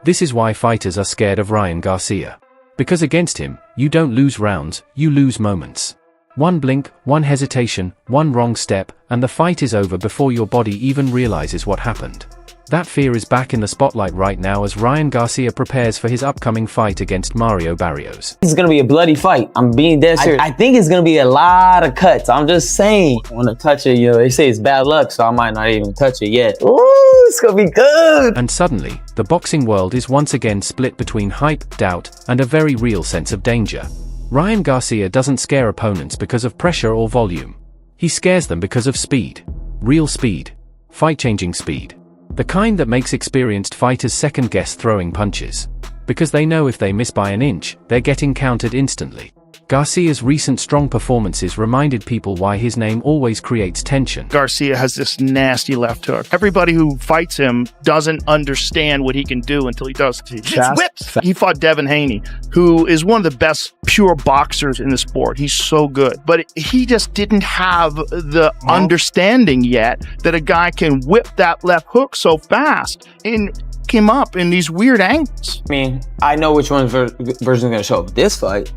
This is why fighters are scared of Ryan Garcia. Because against him, you don't lose rounds, you lose moments. One blink, one hesitation, one wrong step, and the fight is over before your body even realizes what happened. That fear is back in the spotlight right now as Ryan Garcia prepares for his upcoming fight against Mario Barrios. It's gonna be a bloody fight. I'm being dead serious. I think it's gonna be a lot of cuts. I'm just saying. I wanna touch it, they say it's bad luck, so I might not even touch it yet. Ooh, it's gonna be good. And suddenly, the boxing world is once again split between hype, doubt, and a very real sense of danger. Ryan Garcia doesn't scare opponents because of pressure or volume. He scares them because of speed. Real speed. Fight-changing speed. The kind that makes experienced fighters second-guess throwing punches. Because they know if they miss by an inch, they're getting countered instantly. Garcia's recent strong performances reminded people why his name always creates tension. Garcia has this nasty left hook. Everybody who fights him doesn't understand what he can do until he does. It's whips. He fought Devin Haney, who is one of the best pure boxers in the sport. He's so good. But he just didn't have the understanding yet that a guy can whip that left hook so fast and him up in these weird angles. I mean, I know which one version is going to show up this fight.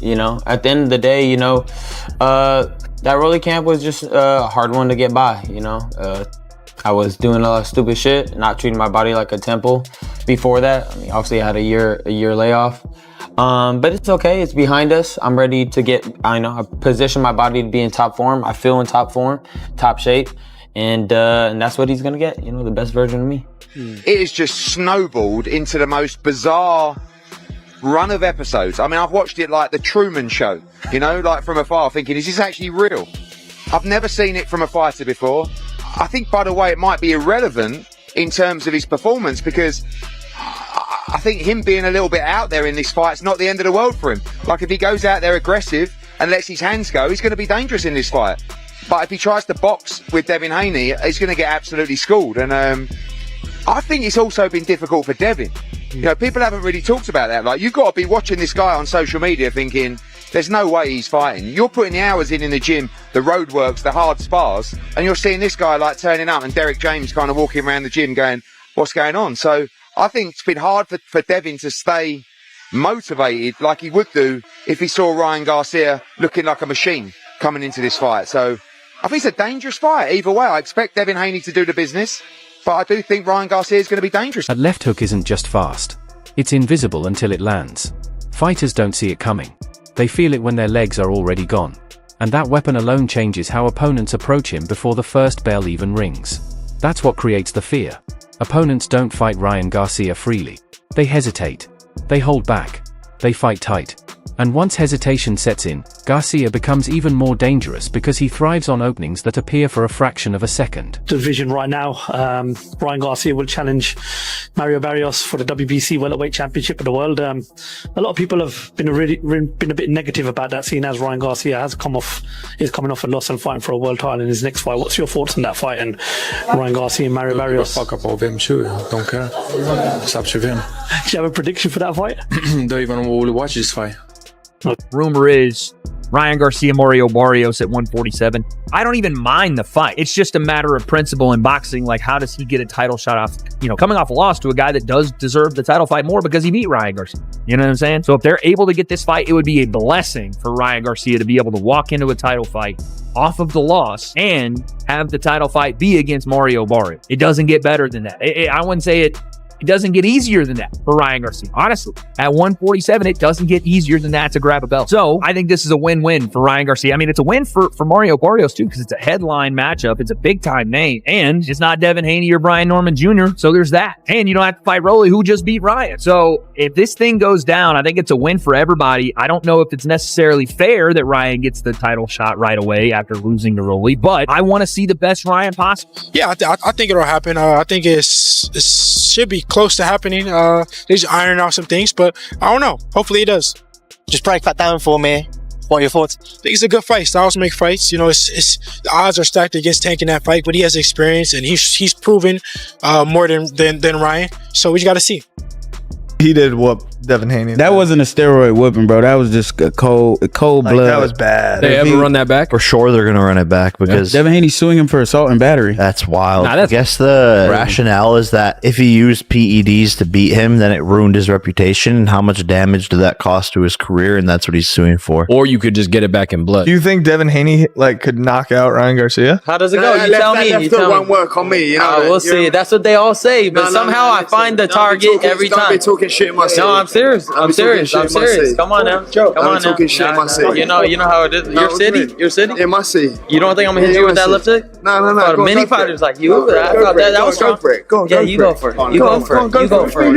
At the end of the day, that Rolly camp was just a hard one to get by, I was doing a lot of stupid shit, not treating my body like a temple before that. I mean, obviously I had a year layoff. But it's okay, it's behind us. I'm ready to I position my body to be in top form. I feel in top form, top shape. And that's what he's gonna get, the best version of me. It has just snowballed into the most bizarre run of episodes. I mean, I've watched it like the Truman Show, like from afar, thinking, is this actually real? I've never seen it from a fighter before. I think, by the way, it might be irrelevant in terms of his performance because I think him being a little bit out there in this fight is not the end of the world for him. Like, if he goes out there aggressive and lets his hands go, he's going to be dangerous in this fight. But if he tries to box with Devin Haney, he's going to get absolutely schooled. And I think it's also been difficult for Devin. People haven't really talked about that. Like, you've got to be watching this guy on social media thinking, there's no way he's fighting. You're putting the hours in the gym, the road works, the hard spars, and you're seeing this guy like turning up and Derek James kind of walking around the gym going, what's going on? So I think it's been hard for Devin to stay motivated like he would do if he saw Ryan Garcia looking like a machine coming into this fight. So I think it's a dangerous fight. Either way, I expect Devin Haney to do the business. But I do think Ryan Garcia is going to be dangerous. That left hook isn't just fast. It's invisible until it lands. Fighters don't see it coming. They feel it when their legs are already gone. And that weapon alone changes how opponents approach him before the first bell even rings. That's what creates the fear. Opponents don't fight Ryan Garcia freely. They hesitate. They hold back. They fight tight. And once hesitation sets in, Garcia becomes even more dangerous because he thrives on openings that appear for a fraction of a second. Division right now, Ryan Garcia will challenge Mario Barrios for the WBC Welterweight Championship of the World. A lot of people have been a bit negative about that, seeing as Ryan Garcia is coming off a loss and fighting for a world title in his next fight. What's your thoughts on that fight and Ryan Garcia and Mario Barrios? Fuck up over him too. Don't care. It's up to him. Do you have a prediction for that fight? Don't even want to watch this fight. Rumor is Ryan Garcia, Mario Barrios at 147. I don't even mind the fight. It's just a matter of principle in boxing. Like, how does he get a title shot off, coming off a loss to a guy that does deserve the title fight more because he beat Ryan Garcia. You know what I'm saying? So if they're able to get this fight, it would be a blessing for Ryan Garcia to be able to walk into a title fight off of the loss and have the title fight be against Mario Barrios. It doesn't get better than that. I wouldn't say it doesn't get easier than that for Ryan Garcia. Honestly, at 147, it doesn't get easier than that to grab a belt. So I think this is a win-win for Ryan Garcia. I mean, it's a win for Mario Barrios too, because it's a headline matchup. It's a big-time name, and it's not Devin Haney or Brian Norman Jr., so there's that. And you don't have to fight Rolly, who just beat Ryan. So if this thing goes down, I think it's a win for everybody. I don't know if it's necessarily fair that Ryan gets the title shot right away after losing to Rolly, but I want to see the best Ryan possible. Yeah, I think it'll happen. I think it should be close to happening. They're just ironing out some things, but I don't know. Hopefully it does. Just break that down for me. What are your thoughts? I think it's a good fight. Styles make fights. It's the odds are stacked against Tank in that fight, but he has experience and he's proven more than Ryan. So we just got to see. He did whoop Devin Haney. That wasn't a steroid whooping, bro. That was just a cold blood. That was bad. They ever run that back? For sure, they're going to run it back because Devin Haney's suing him for assault and battery. That's wild. Nah, that's I guess the rationale is that if he used PEDs to beat him, then it ruined his reputation. And how much damage did that cost to his career? And that's what he's suing for. Or you could just get it back in blood. Do you think Devin Haney could knock out Ryan Garcia? How does it go? You tell me. You tell won't me. work on me. You know, We'll see. That's what they all say, but somehow I find the target every time. Don't be talking shit in my city. No, I'm serious. I'm serious. Come on now. Come on now. Talking shit in my city. You know how it is. Your city? Your city? In my city. You don't think I'm gonna hit you with that lipstick? No. Many fighters like you. That was strong. Yeah, you go for it. You go for it. You go for it.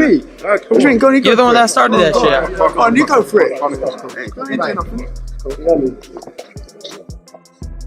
You're the one that started that shit. Come on, you go for it.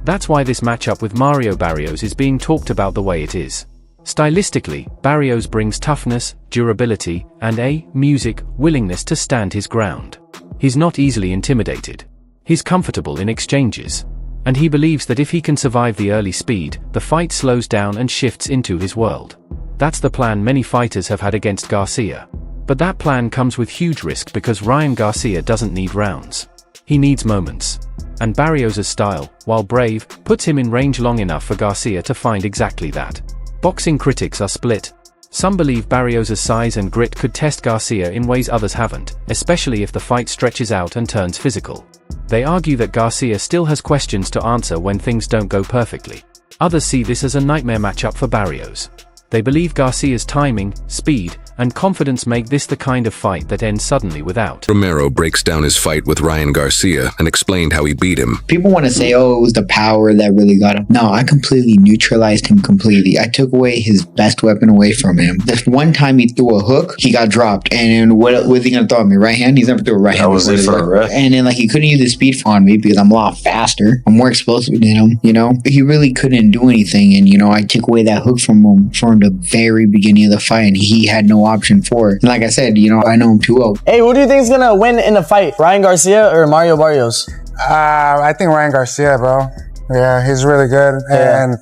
That's why this matchup with Mario Barrios is being talked about the way it is. Stylistically, Barrios brings toughness, durability, and a willingness to stand his ground. He's not easily intimidated. He's comfortable in exchanges. And he believes that if he can survive the early speed, the fight slows down and shifts into his world. That's the plan many fighters have had against Garcia. But that plan comes with huge risk because Ryan Garcia doesn't need rounds. He needs moments. And Barrios' style, while brave, puts him in range long enough for Garcia to find exactly that. Boxing critics are split. Some believe Barrios' size and grit could test Garcia in ways others haven't, especially if the fight stretches out and turns physical. They argue that Garcia still has questions to answer when things don't go perfectly. Others see this as a nightmare matchup for Barrios. They believe Garcia's timing, speed, and confidence make this the kind of fight that ends suddenly without. Romero breaks down his fight with Ryan Garcia and explained how he beat him. People want to say, oh, it was the power that really got him. No, I completely neutralized him completely. I took away his best weapon away from him. The one time he threw a hook, he got dropped. And what was he going to throw at me? Right hand? He's never threw a right hand. That was it for a ref. And then he couldn't use his speed on me because I'm a lot faster. I'm more explosive than him, He really couldn't do anything. And, I took away that hook from him from the very beginning of the fight, and he had no option for it. And like I said, I know him too well. Hey, who do you think is gonna win in the fight? Ryan Garcia or Mario Barrios? I think Ryan Garcia, bro. Yeah, he's really good. Yeah.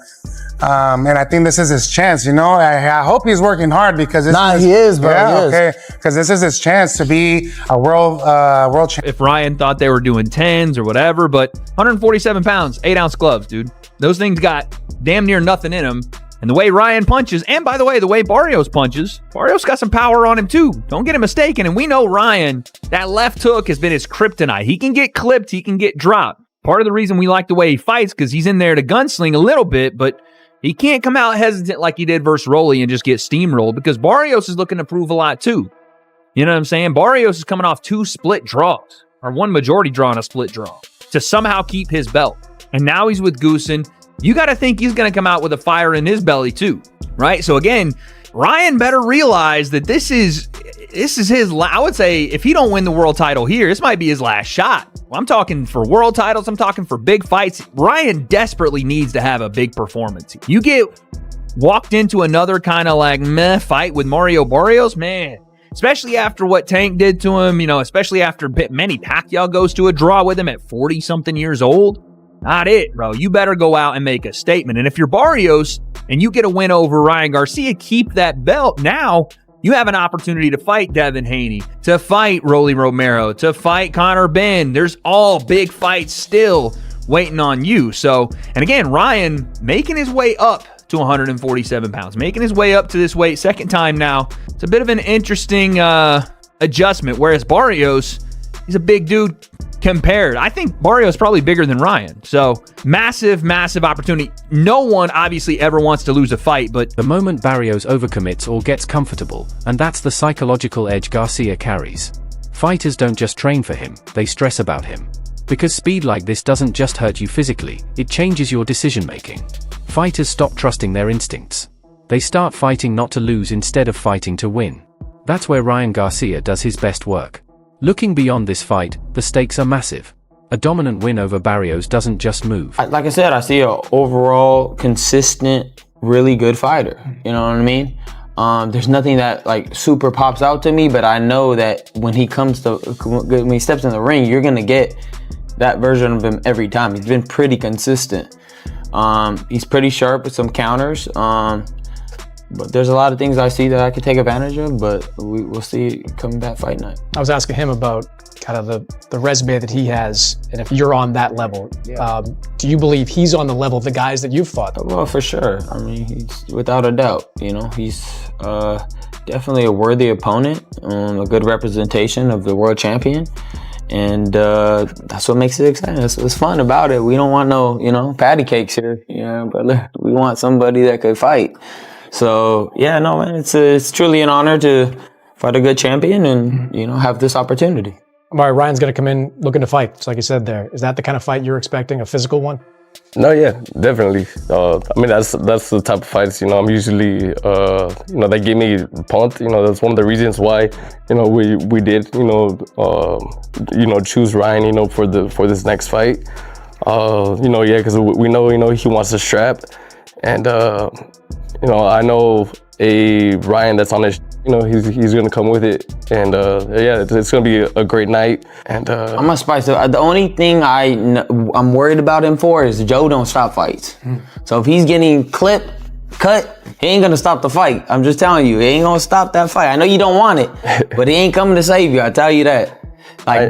And I think this is his chance, I hope he's working hard because he is, bro. Yeah, okay. Because this is his chance to be a world champion. If Ryan thought they were doing 10s or whatever, but 147 pounds, 8-ounce gloves, dude. Those things got damn near nothing in them. And the way Ryan punches, and by the way, the way Barrios punches, Barrios got some power on him too. Don't get it mistaken. And we know Ryan, that left hook has been his kryptonite. He can get clipped, he can get dropped. Part of the reason we like the way he fights because he's in there to gunsling a little bit, but he can't come out hesitant like he did versus Rolly and just get steamrolled because Barrios is looking to prove a lot too. You know what I'm saying? Barrios is coming off 2 split draws, or 1 majority draw and a split draw, to somehow keep his belt. And now he's with Goosen. You got to think he's going to come out with a fire in his belly too, right? So again, Ryan better realize that this is his, I would say, if he don't win the world title here, this might be his last shot. I'm talking for world titles. I'm talking for big fights. Ryan desperately needs to have a big performance. You get walked into another kind of meh fight with Mario Barrios, man, especially after what Tank did to him, especially after Manny Pacquiao goes to a draw with him at 40-something years old. Not it, bro. You better go out and make a statement. And if you're Barrios and you get a win over Ryan Garcia, keep that belt. Now you have an opportunity to fight Devin Haney, to fight Rolly Romero, to fight Conor Benn. There's all big fights still waiting on you. So, and again, Ryan making his way up to 147 pounds, making his way up to this weight, second time now. It's a bit of an interesting adjustment, whereas Barrios, he's a big dude. Compared, I think Barrios is probably bigger than Ryan. So massive, massive opportunity. No one obviously ever wants to lose a fight, but the moment Barrios overcommits or gets comfortable, and that's the psychological edge Garcia carries. Fighters don't just train for him, they stress about him. Because speed like this doesn't just hurt you physically, it changes your decision making. Fighters stop trusting their instincts. They start fighting not to lose instead of fighting to win. That's where Ryan Garcia does his best work. Looking beyond this fight, the stakes are massive. A dominant win over Barrios doesn't just move. Like I said, I see an overall consistent, really good fighter. You know what I mean? There's nothing that super pops out to me, but I know that when he steps in the ring, you're gonna get that version of him every time. He's been pretty consistent. He's pretty sharp with some counters. But there's a lot of things I see that I could take advantage of, but we'll see coming back fight night. I was asking him about kind of the resume that he has, and if you're on that level, do you believe he's on the level of the guys that you've fought? Well, for sure. I mean, he's without a doubt. You know, he's definitely a worthy opponent, a good representation of the world champion. And that's what makes it exciting. That's what's fun about it. We don't want no, patty cakes here, brother. We want somebody that could fight. So yeah, no, man, it's truly an honor to fight a good champion and have this opportunity. All right, Ryan's going to come in looking to fight, just like you said there. Is that the kind of fight you're expecting, a physical one? No, yeah, definitely. I mean, that's the type of fights, I'm usually, they give me punt. That's one of the reasons why, we did, choose Ryan, for this next fight. Because we know, he wants the strap. And, I know a Ryan that's on his, he's going to come with it. And, it's going to be a great night. And I'm going to spice it. The only thing I'm worried about him for is Joe don't stop fights. So if he's getting cut, he ain't going to stop the fight. I'm just telling you, he ain't going to stop that fight. I know you don't want it, but he ain't coming to save you. I tell you that.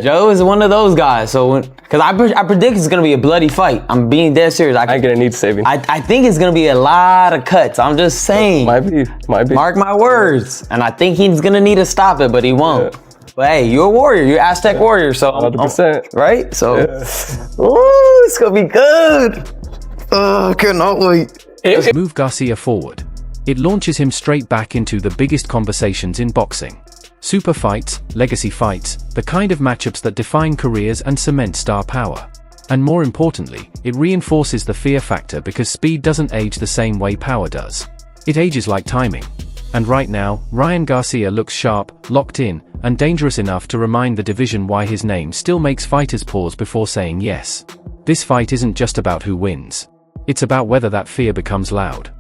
Joe is one of those guys. So, because I predict it's going to be a bloody fight. I'm being dead serious. I ain't going to need saving. I think it's going to be a lot of cuts. I'm just saying. Might be. Mark my words. And I think he's going to need to stop it, but he won't. Yeah. But hey, you're a warrior. You're Aztec warrior. So 100%. Right? So, it's going to be good. I cannot wait. Move Garcia forward. It launches him straight back into the biggest conversations in boxing. Super fights, legacy fights, the kind of matchups that define careers and cement star power. And more importantly, it reinforces the fear factor because speed doesn't age the same way power does. It ages like timing. And right now, Ryan Garcia looks sharp, locked in, and dangerous enough to remind the division why his name still makes fighters pause before saying yes. This fight isn't just about who wins. It's about whether that fear becomes loud.